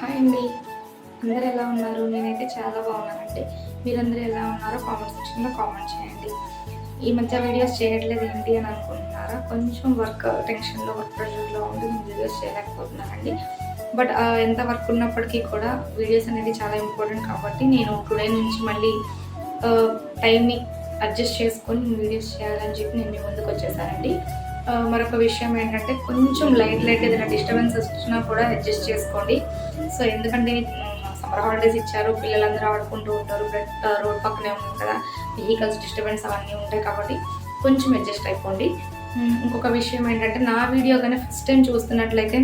Hi అండి. అందరూ ఎలా ఉన్నారు? నేనైతే చాలా బాగున్నానండి. మీరందరూ ఎలా ఉన్నారో కామెంట్ సెక్షన్లో కామెంట్ చేయండి. ఈ మధ్య వీడియోస్ చేయట్లేదు ఏంటి అని అనుకుంటున్నారా? కొంచెం వర్క్ టెన్షన్లో, వర్క్ ప్రెషర్లో ఉండి నేను వీడియోస్ చేయలేకపోతున్నానండి. బట్ ఎంత వర్క్ ఉన్నప్పటికీ కూడా వీడియోస్ అనేది చాలా ఇంపార్టెంట్ కాబట్టి నేను టుడే నుంచి మళ్ళీ టైంని అడ్జస్ట్ చేసుకొని వీడియోస్ చేయాలని చెప్పి నేను మీ ముందుకు వచ్చేసానండి. మరొక విషయం ఏంటంటే కొంచెం లైట్ ఏదైనా డిస్టర్బెన్సెస్ వచ్చినా కూడా అడ్జస్ట్ చేసుకోండి. సో ఎందుకంటే సమ్మర్ హాలిడేస్ ఇచ్చారు, పిల్లలందరూ ఆడుకుంటూ ఉంటారు, రోడ్ పక్కనే ఉంది కదా, వెహికల్స్ డిస్టర్బెన్స్ అవన్నీ ఉంటాయి కాబట్టి కొంచెం అడ్జస్ట్ అయిపోండి. ఇంకొక విషయం ఏంటంటే నా వీడియో కానీ ఫస్ట్ టైం చూస్తున్నట్లయితే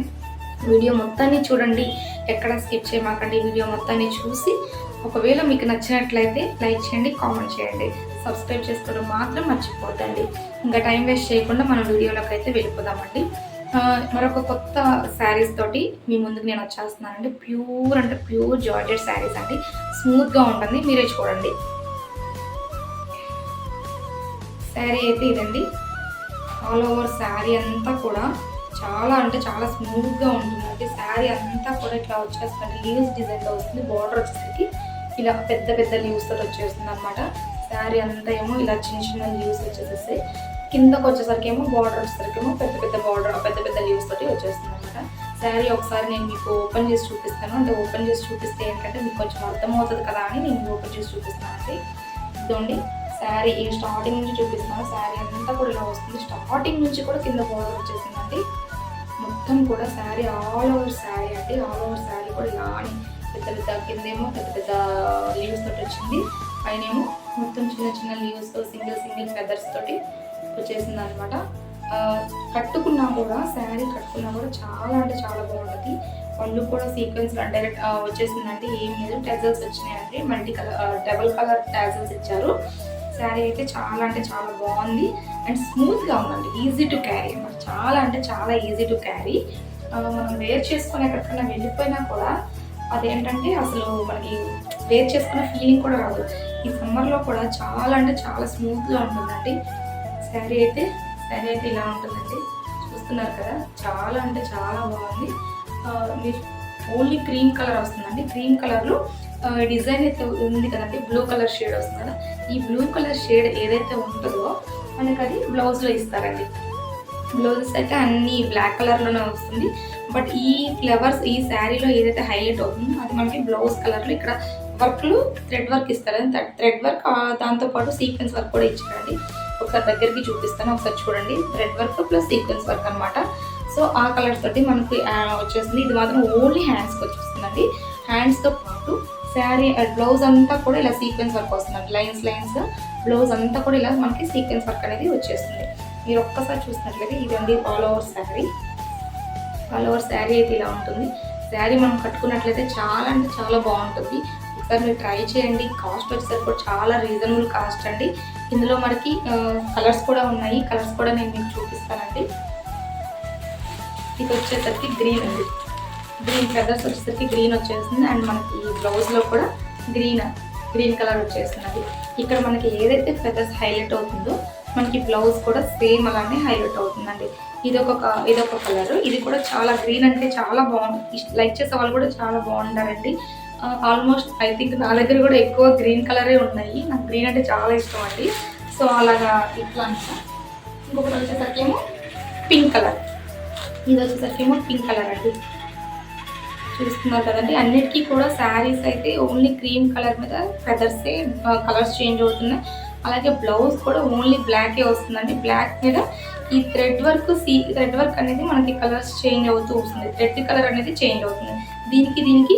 వీడియో మొత్తాన్ని చూడండి, ఎక్కడ స్కిప్ చేయమాకండి. వీడియో మొత్తాన్ని చూసి ఒకవేళ మీకు నచ్చినట్లయితే లైక్ చేయండి, కామెంట్ చేయండి, సబ్స్క్రైబ్ చేసుకోవడం మాత్రం మర్చిపోద్దండి. ఇంకా టైం వేస్ట్ చేయకుండా మన వీడియోలోకి అయితే వెళ్ళిపోదామండి. మరొక కొత్త శారీస్ తోటి మీ ముందుకు నేను వచ్చేస్తున్నానండి. ప్యూర్ జార్జెట్ శారీస్ అండి, స్మూత్గా ఉంటుంది, మీరే చూడండి. శారీ అయితే ఇదండి. ఆల్ ఓవర్ శారీ అంతా కూడా చాలా స్మూత్గా ఉంటుందండి. శారీ అంతా కూడా ఇట్లా వచ్చేస్తుంది, లీవ్స్ డిజైన్లో వస్తుంది. బార్డర్ వచ్చేసరికి ఇలా పెద్ద లీవ్స్ తోటి వచ్చేస్తుంది అనమాట. శారీ అంతా ఏమో ఇలా చిన్న లీవ్స్ వచ్చేసేస్తాయి. కిందకు వచ్చేసరికి ఏమో బార్డర్ వచ్చేసరికి ఏమో పెద్ద లీవ్స్ తోటి వచ్చేస్తుంది అనమాట. శారీ ఒకసారి నేను మీకు ఓపెన్ చేసి చూపిస్తాను. అంటే ఓపెన్ చేసి చూపిస్తే ఏంటంటే మీకు కొంచెం అర్థమవుతుంది కదా అని నేను ఓపెన్ చేసి చూపిస్తానండి. ఇదండి శారీ, ఈ స్టార్టింగ్ నుంచి చూపిస్తాను. శారీ అంతా కూడా ఇలా వస్తుంది. స్టార్టింగ్ నుంచి కూడా కింద బార్డర్ వచ్చేసిందండి. మొత్తం కూడా శారీ ఆల్ ఓవర్ శారీ అండి. ఆల్ ఓవర్ శారీ కూడా ఇలా అని పెద్ద కిందేమో పెద్ద లీవ్స్ తోటి వచ్చింది, పైన ఏమో మొత్తం చిన్న లీవ్స్ సింగిల్ ఫెదర్స్ తోటి వచ్చేసింది అనమాట. కట్టుకున్నా కూడా శారీ కట్టుకున్నా కూడా చాలా బాగుంటుంది. పళ్ళు కూడా సీక్వెన్స్ డైరెక్ట్ వచ్చేసిందంటే ఏం లేదు, టెజల్స్ వచ్చినాయండి. డబుల్ కలర్ టెజల్స్ ఇచ్చారు. శారీ అయితే చాలా బాగుంది అండ్ స్మూత్గా ఉందండి. ఈజీ టు క్యారీ అనమాట. చాలా ఈజీ టు క్యారీ. మనం వేర్ చేసుకుని ఎక్కడికన్నా వెళ్ళిపోయినా కూడా అదేంటంటే అసలు మనకి వేర్ చేసుకున్న ఫీలింగ్ కూడా రాదు. ఈ సమ్మర్లో కూడా చాలా స్మూత్గా ఉంటుందండి. శారీ అయితే ఇలా ఉంటుందండి. చూస్తున్నారు కదా, చాలా బాగుంది. మీరు ఓన్లీ క్రీమ్ కలర్ వస్తుందండి. క్రీమ్ కలర్లో డిజైన్ అయితే ఉంది కదండి, బ్లూ కలర్ షేడ్ వస్తుంది కదా. ఈ బ్లూ కలర్ షేడ్ ఏదైతే ఉంటుందో మనకు అది బ్లౌజ్లో ఇస్తారండి. బ్లౌజెస్ అయితే అన్ని బ్లాక్ కలర్లోనే వస్తుంది. బట్ ఈ ఫ్లవర్స్ ఈ శారీలో ఏదైతే హైలైట్ అవుతుందో అది మనకి బ్లౌజ్ కలర్లో ఇక్కడ వర్క్లు థ్రెడ్ వర్క్ ఇస్తారు. థ్రెడ్ వర్క్ దాంతోపాటు సీక్వెన్స్ వర్క్ కూడా ఇచ్చారండి. ఒకసారి దగ్గరికి చూపిస్తాను, ఒకసారి చూడండి. Thread work plus sequence work అనమాట. సో ఆ కలర్స్ తోటి మనకి వచ్చేస్తుంది. ఇది మాత్రం ఓన్లీ హ్యాండ్స్కి వచ్చేస్తుందండి. హ్యాండ్స్తో పాటు శారీ బ్లౌజ్ అంతా కూడా ఇలా సీక్వెన్స్ వర్క్ వస్తుందండి. లైన్స్ బ్లౌజ్ అంతా కూడా ఇలా మనకి సీక్వెన్స్ వర్క్ అనేది వచ్చేస్తుంది. మీరు ఒక్కసారి చూసినట్లయితే ఇదండి ఆల్ ఓవర్ శారీ అయితే ఇలా ఉంటుంది. శారీ మనం కట్టుకున్నట్లయితే చాలా బాగుంటుంది. ఒకసారి మీరు ట్రై చేయండి. కాస్ట్ వచ్చేసరికి కూడా చాలా రీజనబుల్ కాస్ట్ అండి. ఇందులో మనకి కలర్స్ కూడా ఉన్నాయి. కలర్స్ కూడా నేను మీకు చూపిస్తానండి. ఇది వచ్చేసరికి గ్రీన్ అండి. గ్రీన్ ఫెదర్స్ వచ్చేసరికి గ్రీన్ వచ్చేస్తుంది అండ్ మనకి ఈ బ్లౌజ్లో కూడా గ్రీన్ కలర్ వచ్చేస్తుంది. ఇక్కడ మనకి ఏదైతే ఫెదర్స్ హైలైట్ అవుతుందో మనకి బ్లౌజ్ కూడా సేమ్ అలానే హైలైట్ అవుతుందండి. ఇదొక కలర్. ఇది కూడా చాలా గ్రీన్ అంటే చాలా బాగుంది. లైక్ చేసే వాళ్ళు కూడా చాలా బాగుంటారండి. ఆల్మోస్ట్ ఐ థింక్ నా దగ్గర కూడా ఎక్కువ గ్రీన్ కలరే ఉన్నాయి. నాకు గ్రీన్ అంటే చాలా ఇష్టం అండి. సో అలాగా ఇట్లా అంతా. ఇంకొకటి వచ్చేసరికి ఏమో పింక్ కలర్. ఇది వచ్చేసరికి ఏమో పింక్ కలర్ అండి. చూస్తున్నారు కదండి. అన్నిటికీ కూడా శారీస్ అయితే ఓన్లీ క్రీమ్ కలర్ మీద ఫెదర్సే కలర్స్ చేంజ్ అవుతున్నాయి. అలాగే బ్లౌజ్ కూడా ఓన్లీ బ్లాకే వస్తుందండి. బ్లాక్ మీద ఈ థ్రెడ్ వర్క్ అనేది మనకి కలర్స్ చేంజ్ అవుతూ వస్తుంది. థ్రెడ్ కలర్ అనేది చేంజ్ అవుతుంది. దీనికి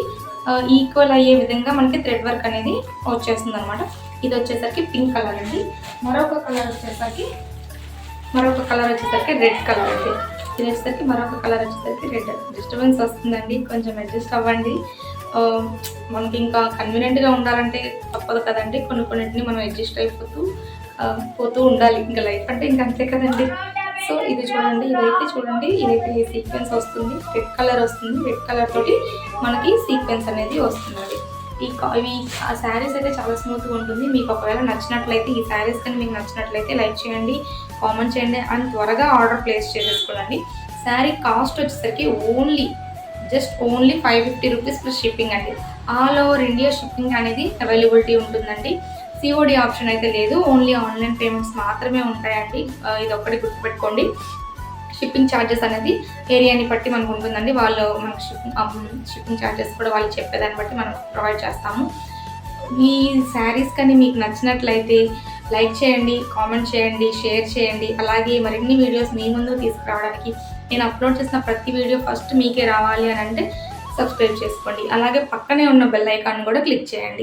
ఈక్వల్ అయ్యే విధంగా మనకి థ్రెడ్ వర్క్ అనేది వచ్చేస్తుంది అనమాట. ఇది వచ్చేసరికి పింక్ కలర్ అండి. మరొక కలర్ వచ్చేసరికి రెడ్ కలర్ అండి. ఇది వచ్చేసరికి మరొక కలర్ వచ్చేసరికి రెడ్. డిస్టర్బెన్స్ వస్తుందండి, కొంచెం అడ్జస్ట్ అవ్వండి. మనకి ఇంకా కన్వీనియంట్గా ఉండాలంటే తప్పదు కదండి. కొన్నింటిని మనం అడ్జస్ట్ అయిపోతూ ఉండాలి. ఇంకా లైఫ్ అంటే ఇంకా అంతే కదండి. సో ఇది చూడండి, ఇదైతే సీక్వెన్స్ వస్తుంది. రెడ్ కలర్ వస్తుంది. రెడ్ కలర్ తోటి మనకి సీక్వెన్స్ అనేది వస్తుందండి. ఇవి ఆ శారీస్ అయితే చాలా స్మూత్గా ఉంటుంది. మీకు ఒకవేళ నచ్చినట్లయితే, ఈ శారీస్ కానీ మీకు నచ్చినట్లయితే లైక్ చేయండి, కామెంట్ చేయండి అండ్ త్వరగా ఆర్డర్ ప్లేస్ చేసేసుకోండి. శారీ కాస్ట్ వచ్చేసరికి only just only 550 rupees plus shipping అండి. ఆల్ ఓవర్ ఇండియా షిప్పింగ్ అనేది అవైలబిలిటీ ఉంటుందండి. సిఓడి ఆప్షన్ అయితే లేదు, ఓన్లీ ఆన్లైన్ పేమెంట్స్ మాత్రమే ఉంటాయండి. ఇది ఒక్కటి గుర్తుపెట్టుకోండి. షిప్పింగ్ ఛార్జెస్ అనేది ఏరియాని బట్టి మనకు ఉంటుందండి. వాళ్ళు మనకు షిప్పింగ్ ఛార్జెస్ కూడా వాళ్ళు చెప్పేదాన్ని బట్టి మనం ప్రొవైడ్ చేస్తాము. ఈ శారీస్ కానీ మీకు నచ్చినట్లయితే లైక్ చేయండి, కామెంట్ చేయండి, షేర్ చేయండి. అలాగే మరిన్ని వీడియోస్ మీ ముందు తీసుకురావడానికి నేను అప్లోడ్ చేసిన ప్రతి వీడియో ఫస్ట్ మీకే రావాలి అని అంటే సబ్స్క్రైబ్ చేసుకోండి. అలాగే పక్కనే ఉన్న బెల్ ఐకాన్ కూడా క్లిక్ చేయండి.